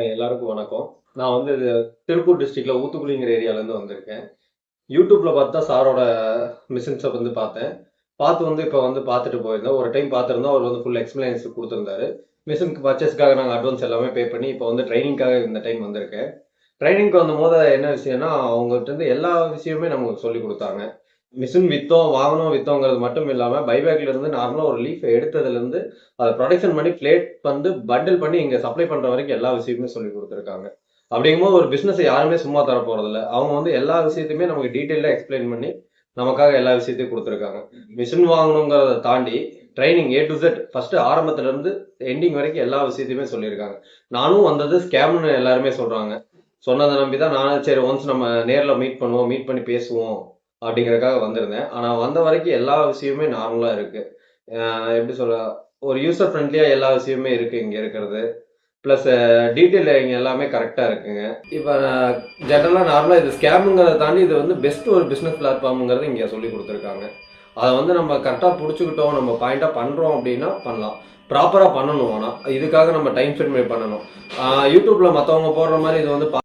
எல்லாருக்கும் வணக்கம். நான் வந்து இது திருப்பூர் டிஸ்ட்ரிக்ட்ல ஊத்துக்குளிங்கிற ஏரியாலேருந்து வந்திருக்கேன். யூடியூப்ல பார்த்தா சாரோட மிஷின்ஸை வந்து பார்த்தேன். பார்த்து வந்து இப்போ வந்து பார்த்துட்டு போயிருந்தேன். ஒரு டைம் பார்த்துருந்தோம். அவர் வந்து ஃபுல் எக்ஸ்பிளனேஷன் கொடுத்துருந்தாரு. மிஷினுக்கு பர்ச்சேஸ்க்காக நாங்கள் அட்வான்ஸ் எல்லாமே பே பண்ணி இப்போ வந்து ட்ரைனிங்காக இந்த டைம் வந்திருக்கேன். ட்ரைனிங்க்கு வந்தபோது என்ன விஷயம்னா, அவங்கள்ட்ட இருந்து எல்லா விஷயமே நமக்கு சொல்லி கொடுத்தாங்க. மிஷின் வித்தோம், வாங்கணும் வித்தோங்கிறது மட்டும் இல்லாமல் பைபேக்ல இருந்து நார்மலாக ஒரு லீஃப் எடுத்ததுலேருந்து அதை ப்ரொடக்ஷன் பண்ணி பிளேட் வந்து பண்டில் பண்ணி இங்கே சப்ளை பண்ணுற வரைக்கும் எல்லா விஷயமே சொல்லி கொடுத்துருக்காங்க. அப்படிங்கும்போது ஒரு பிஸ்னஸ் யாருமே சும்மா தர போகிறதில்ல. அவங்க வந்து எல்லா விஷயத்தையுமே நமக்கு டீட்டெயிலாக எக்ஸ்பிளைன் பண்ணி நமக்காக எல்லா விஷயத்தையும் கொடுத்துருக்காங்க. மிஷின் வாங்கணுங்கிறத தாண்டி training A to Z first ஆரம்பத்துல இருந்து எண்டிங் வரைக்கும் எல்லா விஷயத்தையுமே சொல்லியிருக்காங்க. நானும் வந்தது ஸ்கேம்னு எல்லாருமே சொல்றாங்க. சொன்னதை நம்பி தான் நானும் சரி ஒன்ஸ் நம்ம நேரில் மீட் பண்ணுவோம், மீட் பண்ணி பேசுவோம் அப்படிங்கறதுக்காக வந்திருந்தேன். ஆனா வந்த வரைக்கும் எல்லா விஷயமே நார்மலா இருக்கு. எப்படி சொல்ல, ஒரு யூசர் ஃப்ரெண்ட்லியா எல்லா விஷயமே இருக்கு இங்க இருக்கிறது. பிளஸ் டீட்டெயில் இங்க எல்லாமே கரெக்டா இருக்குங்க. இப்போ ஜென்ரலா நார்மலா இது ஸ்கேமுங்கிறத தாண்டி இது வந்து பெஸ்ட் ஒரு பிசினஸ் பிளாட்ஃபார்ம்ங்கிறது இங்க சொல்லி கொடுத்துருக்காங்க. அதை வந்து நம்ம கரெக்டா புடிச்சுக்கிட்டோம், நம்ம பாயிண்டா பண்றோம் அப்படின்னா பண்ணலாம். ப்ராப்பரா பண்ணணும். ஆனா இதுக்காக நம்ம டைம் ஸ்பெண்ட் பண்ணி பண்ணணும். யூடியூப்ல மத்தவங்க போடுற மாதிரி இது வந்து